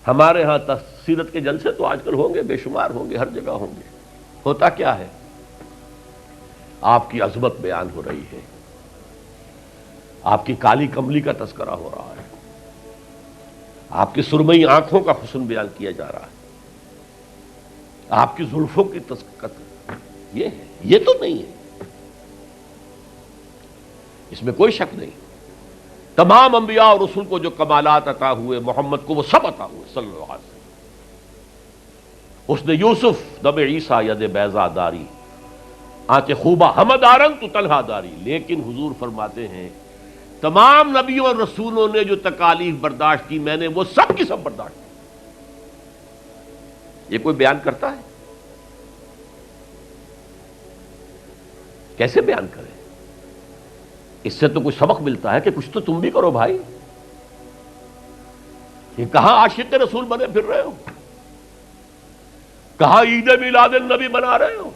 ہمارے ہاں سیرت کے جلسے تو آج کل ہوں گے، بے شمار ہوں گے، ہر جگہ ہوں گے. ہوتا کیا ہے؟ آپ کی عظمت بیان ہو رہی ہے، آپ کی کالی کملی کا تذکرہ ہو رہا ہے، آپ کی سرمئی آنکھوں کا حسن بیان کیا جا رہا ہے، آپ کی زلفوں کی یہ ہے، یہ تو نہیں ہے، اس میں کوئی شک نہیں. تمام انبیاء اور رسول کو جو کمالات عطا ہوئے، محمد کو وہ سب عطا ہوئے صلی اللہ علیہ وسلم. اس نے یوسف دم عیسیٰ ید بیضا داری، آنچ خوبہ ہمدارن تو تنہا داری. لیکن حضور فرماتے ہیں تمام نبیوں اور رسولوں نے جو تکالیف برداشت کی، میں نے وہ سب کی سب برداشت کی. یہ کوئی بیان کرتا ہے؟ کیسے بیان کرے؟ اس سے تو کچھ سبق ملتا ہے کہ کچھ تو تم بھی کرو بھائی. یہ کہاں عاشق رسول بنے پھر رہے ہو؟ کہاں عید میلاد النبی بنا رہے ہو؟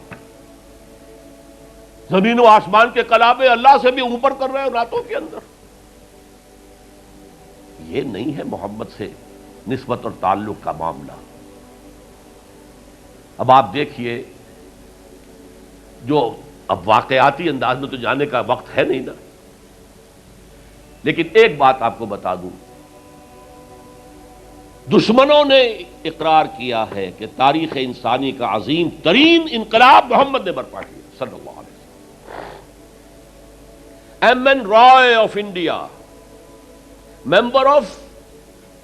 زمین و آسمان کے کلابے اللہ سے بھی اوپر کر رہے ہو راتوں کے اندر. یہ نہیں ہے محمد سے نسبت اور تعلق کا معاملہ. اب آپ دیکھیے، جو اب واقعاتی انداز میں تو جانے کا وقت ہے نہیں نا، لیکن ایک بات آپ کو بتا دوں، دشمنوں نے اقرار کیا ہے کہ تاریخ انسانی کا عظیم ترین انقلاب محمد نے برپا کیا صلی اللہ علیہ وسلم. M N Roy of India, member of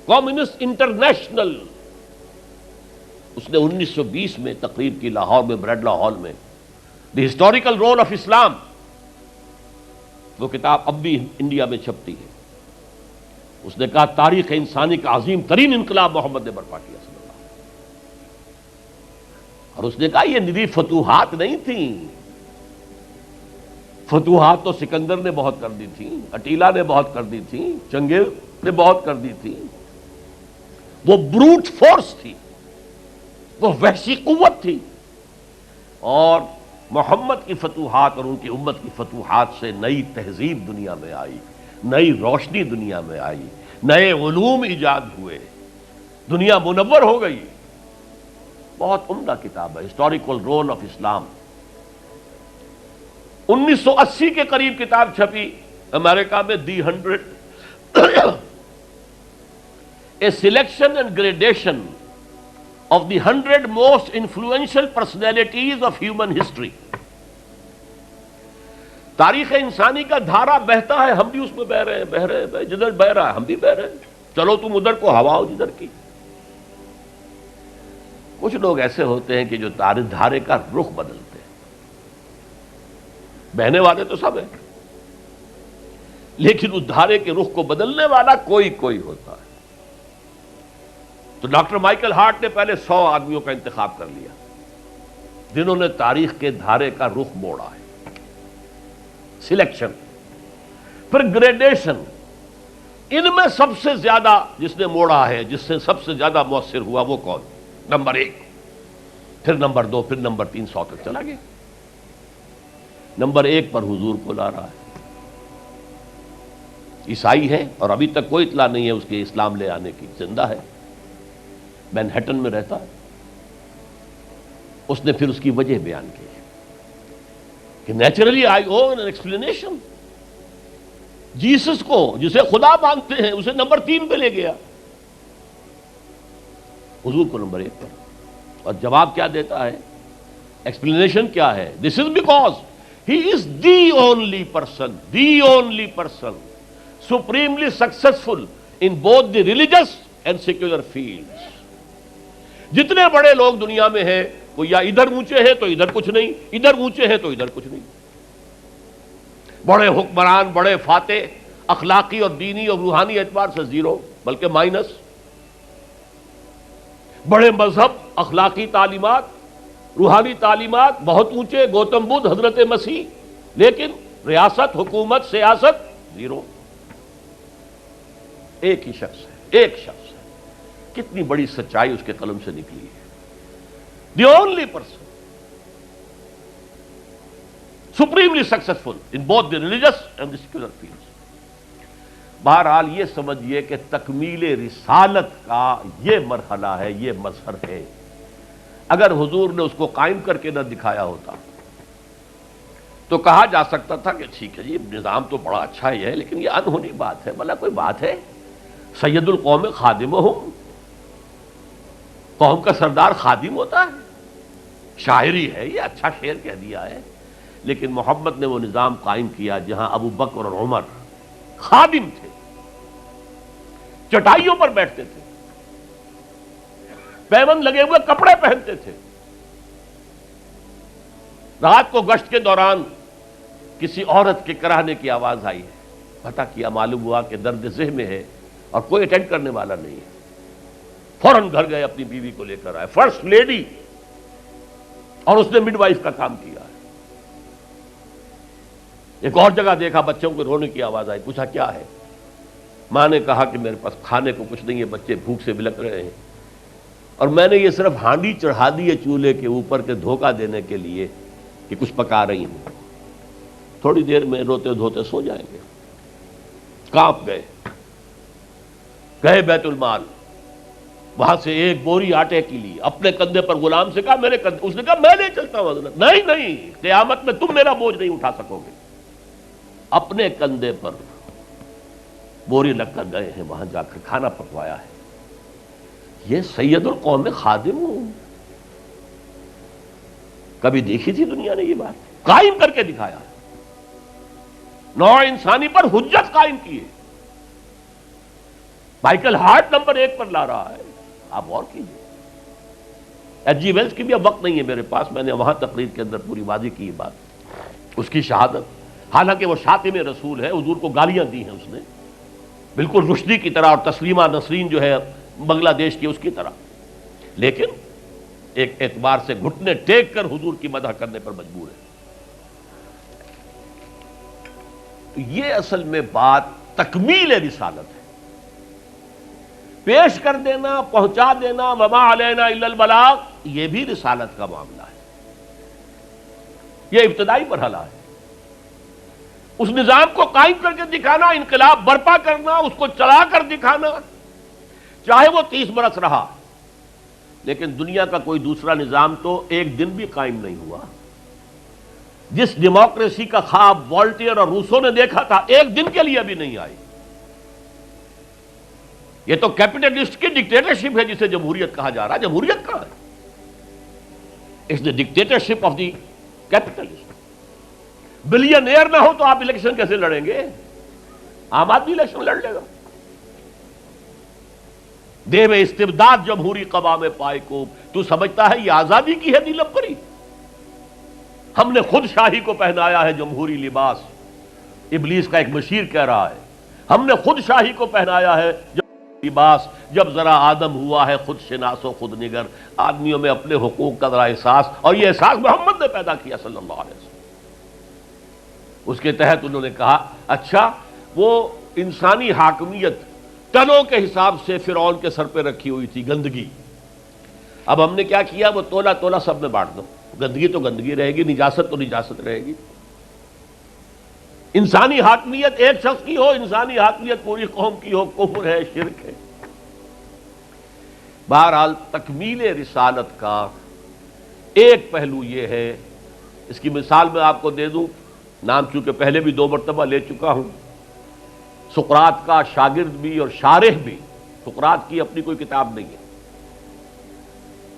communist international, اس نے 1920 میں تقریر کی لاہور میں، بریڈلا ہال میں، دی ہسٹوریکل رول آف اسلام. وہ کتاب اب بھی انڈیا میں چھپتی ہے. اس نے کہا تاریخ انسانی کا عظیم ترین انقلاب محمد نے برپا کیا صلی اللہ علیہ وسلم. اور اس نے کہا یہ ندی فتوحات نہیں تھیں، فتوحات تو سکندر نے بہت کر دی تھی، اٹیلا نے بہت کر دی تھی، چنگیز نے بہت کر دی تھی. وہ بروٹ فورس تھی، وہ وحشی قوت تھی. اور محمد کی فتوحات اور ان کی امت کی فتوحات سے نئی تہذیب دنیا میں آئی، نئی روشنی دنیا میں آئی، نئے علوم ایجاد ہوئے، دنیا منور ہو گئی. بہت عمدہ کتاب ہے، ہسٹوریکل رول آف اسلام. 1980 کے قریب کتاب چھپی امریکہ میں، دی 100 a selection and gradation of the 100 most influential personalities of human history. تاریخ انسانی کا دھارا بہتا ہے، ہم بھی اس میں بہ رہے ہیں، بہ رہے ہیں، جدھر بہ رہا ہے ہم بھی بہ رہے ہیں. چلو تم ادھر کو ہوا ہو جدھر کی. کچھ لوگ ایسے ہوتے ہیں کہ جو دھارے کا رخ بدلتے ہیں. بہنے والے تو سب ہیں، لیکن اس دھارے کے رخ کو بدلنے والا کوئی کوئی ہوتا ہے. تو ڈاکٹر مائیکل ہارٹ نے پہلے 100 آدمیوں کا انتخاب کر لیا جنہوں نے تاریخ کے دھارے کا رخ موڑا ہے. سلیکشن، پھر گریڈیشن. ان میں سب سے زیادہ جس نے موڑا ہے، جس سے سب سے زیادہ مؤثر ہوا، وہ کون؟ نمبر 1، پھر نمبر 2، پھر نمبر 3، 100 تک چلا گیا. نمبر 1 پر حضور کو لا رہا ہے. عیسائی ہے اور ابھی تک کوئی اطلاع نہیں ہے اس کے اسلام لے آنے کی. زندہ ہے، مینہٹن میں رہتا ہے. اس نے پھر اس کی وجہ بیان کی کہ naturally I own an explanation. Jesus کو جسے خدا مانتے ہیں اسے نمبر 3 پہ لے گیا، حضور کو نمبر 1 پر. اور جواب کیا دیتا ہے؟ ایکسپلینیشن کیا ہے؟ This is because he is the only person supremely successful in both the religious and secular fields. جتنے بڑے لوگ دنیا میں ہیں وہ یا ادھر اونچے ہیں تو ادھر کچھ نہیں، ادھر اونچے ہیں تو ادھر کچھ نہیں. بڑے حکمران، بڑے فاتح، اخلاقی اور دینی اور روحانی اعتبار سے 0 بلکہ مائنس. بڑے مذہب، اخلاقی تعلیمات، روحانی تعلیمات بہت اونچے، گوتم بدھ، حضرت مسیح، لیکن ریاست، حکومت، سیاست 0. ایک ہی شخص ہے، ایک شخص ہے. کتنی بڑی سچائی اس کے قلم سے نکلی ہے. دی only person supremely successful in both the religious and the secular fields. بہرحال یہ سمجھیے کہ تکمیل رسالت کا یہ مرحلہ ہے، یہ مظہر ہے۔ اگر حضور نے اس کو قائم کر کے نہ دکھایا ہوتا تو کہا جا سکتا تھا کہ ٹھیک ہے جی نظام تو بڑا اچھا ہی ہے، لیکن یہ انہونی بات ہے، بھلا کوئی بات ہے؟ سید القوم خادمہم، قوم کا سردار خادم ہوتا ہے، شاعری ہے یہ، اچھا شعر کہہ دیا ہے۔ لیکن محمد نے وہ نظام قائم کیا جہاں ابو بکر اور عمر خادم تھے، چٹائیوں پر بیٹھتے تھے، پیوند لگے ہوئے کپڑے پہنتے تھے، رات کو گشت کے دوران کسی عورت کے کراہنے کی آواز آئی ہے، پتہ کیا، معلوم ہوا کہ درد ذہن میں ہے اور کوئی اٹینڈ کرنے والا نہیں ہے، فوراً گھر گئے، اپنی بیوی کو لے کر آئے، فرسٹ لیڈی، اور اس نے مڈ وائف کا کام کیا ہے۔ ایک اور جگہ دیکھا، بچوں کو رونے کی آواز آئی، پوچھا کیا ہے؟ ماں نے کہا کہ میرے پاس کھانے کو کچھ نہیں ہے، بچے بھوک سے بلک رہے ہیں، اور میں نے یہ صرف ہانڈی چڑھا دی ہے چولہے کے اوپر کے دھوکہ دینے کے لیے کہ کچھ پکا رہی ہوں، تھوڑی دیر میں روتے دھوتے سو جائیں گے۔ کانپ گئے، گئے بیت المال، وہاں سے ایک بوری آٹے کی لی، اپنے کندھے پر، غلام سے کہا میرے کندھے، اس نے کہا میں نہیں چلتا ہوں حضرت۔ نہیں نہیں، قیامت میں تم میرا بوجھ نہیں اٹھا سکو گے۔ اپنے کندھے پر بوری لگ کر گئے ہیں، وہاں جا کر کھانا پکوایا ہے۔ یہ سید القوم خادم ہوں، کبھی دیکھی تھی دنیا نے یہ بات؟ قائم کر کے دکھایا ہے، نوع انسانی پر حجت قائم کی ہے۔ مائیکل ہارٹ نمبر 1 پر لا رہا ہے، آپ غور کیجیے۔ ایچ جی ویلز کی بھی اب وقت نہیں ہے میرے پاس، میں نے وہاں تقریر کے اندر پوری واضح کی یہ بات، اس کی شہادت، حالانکہ وہ شاتم رسول ہے، حضور کو گالیاں دی ہیں اس نے، بالکل رشدی کی طرح، اور تسلیمہ نسرین جو ہے بنگلہ دیش کی اس کی طرح، لیکن ایک اعتبار سے گھٹنے ٹیک کر حضور کی مدح کرنے پر مجبور ہے۔ تو یہ اصل میں بات تکمیل رسالت ہے، پیش کر دینا، پہنچا دینا، وما علینا الا البلاغ، یہ بھی رسالت کا معاملہ ہے، یہ ابتدائی مرحلہ ہے۔ اس نظام کو قائم کر کے دکھانا، انقلاب برپا کرنا، اس کو چلا کر دکھانا، چاہے وہ 30 برس رہا، لیکن دنیا کا کوئی دوسرا نظام تو ایک دن بھی قائم نہیں ہوا۔ جس ڈیموکریسی کا خواب والٹیئر اور روسو نے دیکھا تھا، ایک دن کے لیے بھی نہیں آئی۔ یہ تو کیپٹلسٹ کی ڈکٹیٹرشپ ہے جسے جمہوریت کہا جا رہا ہے۔ جمہوریت کہاں ہے؟ It's the dictatorship of the capitalist. Billionaire نہ ہو تو آپ الیکشن کیسے لڑیں گے؟ عام آدمی الیکشن لڑ لے گا۔ دے میں استبداد جمہوری قوام پائے کو، تو سمجھتا ہے یہ آزادی کی ہے نیلم پری؟ ہم نے خود شاہی کو پہنایا ہے جمہوری لباس، ابلیس کا ایک مشیر کہہ رہا ہے، ہم نے خود شاہی کو پہنایا ہے جمہوری لباس، جب ذرا آدم ہوا ہے خود شناس و خود نگر۔ آدمیوں میں اپنے حقوق کا ذرا احساس، اور یہ احساس محمد نے پیدا کیا صلی اللہ علیہ وسلم۔ اس کے تحت انہوں نے کہا اچھا وہ انسانی حاکمیت ٹنوں کے حساب سے فرعون کے سر پہ رکھی ہوئی تھی، گندگی، اب ہم نے کیا کیا، وہ تولا تولا سب میں بانٹ دو، گندگی تو گندگی رہے گی، نجاست تو نجاست رہے گی۔ انسانی حاکمیت ایک شخص کی ہو، انسانی حاکمیت پوری قوم کی ہو، کفر ہے، شرک ہے۔ بہرحال تکمیل رسالت کا ایک پہلو یہ ہے، اس کی مثال میں آپ کو دے دوں، نام چونکہ پہلے بھی 2 مرتبہ لے چکا ہوں، سقراط کا شاگرد بھی اور شارح بھی، سقراط کی اپنی کوئی کتاب نہیں ہے،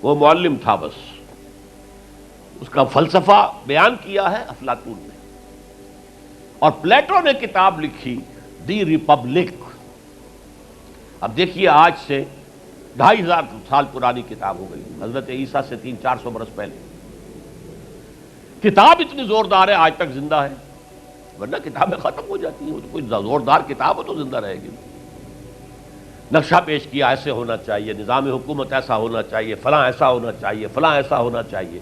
وہ معلم تھا بس، اس کا فلسفہ بیان کیا ہے افلاطون نے، اور پلیٹو نے کتاب لکھی دی ریپبلک۔ اب دیکھیے آج سے 2500 سال پرانی کتاب ہو گئی، حضرت عیسیٰ سے 300-400 برس پہلے، کتاب اتنی زوردار ہے آج تک زندہ ہے، ورنہ کتابیں ختم ہو جاتی ہیں، وہ تو کوئی زوردار کتاب ہو تو زندہ رہے گی۔ نقشہ پیش کیا ایسے ہونا چاہیے، نظام حکومت ایسا ہونا چاہیے، فلاں ایسا ہونا چاہیے، فلاں ایسا ہونا چاہیے،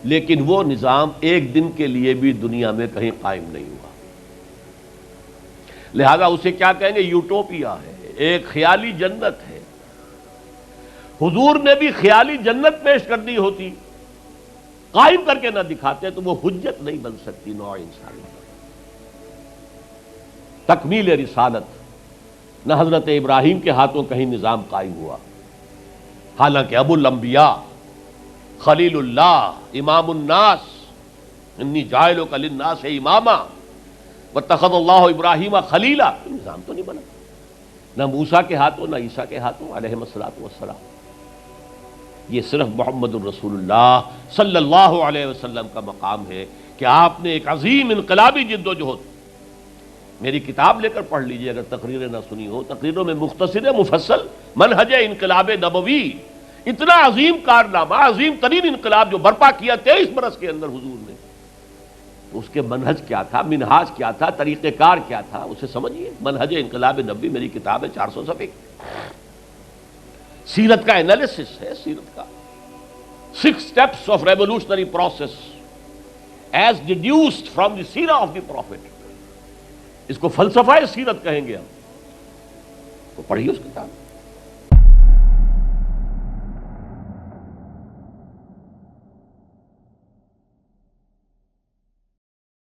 لیکن وہ نظام ایک دن کے لیے بھی دنیا میں کہیں قائم نہیں ہوا، لہذا اسے کیا کہیں گے؟ یوٹوپیا ہے، ایک خیالی جنت ہے۔ حضور نے بھی خیالی جنت پیش کر دی ہوتی، قائم کر کے نہ دکھاتے تو وہ حجت نہیں بن سکتی نوع انسانی۔ تکمیل رسالت، نہ حضرت ابراہیم کے ہاتھوں کہیں نظام قائم ہوا، حالانکہ ابو الانبیاء، خلیل اللہ، امام الناس، انی جاعلک للناس اماما واتخذ اللہ ابراہیم خلیلا، نظام تو نہیں بنا، نہ موسیٰ کے ہاتھوں نہ عیسیٰ کے ہاتھوں علیہ الصلوۃ والسلام۔ یہ صرف محمد الرسول اللہ صلی اللہ علیہ وسلم کا مقام ہے کہ آپ نے ایک عظیم انقلابی جد و جہد، میری کتاب لے کر پڑھ لیجئے اگر تقریریں نہ سنی ہو، تقریروں میں مختصر مفصل منہج انقلاب نبوی، اتنا عظیم کارنامہ، عظیم ترین انقلاب جو برپا کیا 23 برس کے اندر حضور نے، تو اس کے منہج کیا تھا، منہاج کیا تھا، طریقہ کار کیا تھا، اسے سمجھیے۔ منہج انقلاب نبوی میری کتاب ہے، 400 صفحے کی، سیرت کا انالیسس ہے، سیرت کا 6 steps of revolutionary process as deduced from the سیرہ of the prophet، اس کو فلسفہ سیرت کہیں گے ہم، تو پڑھیے اس کتاب۔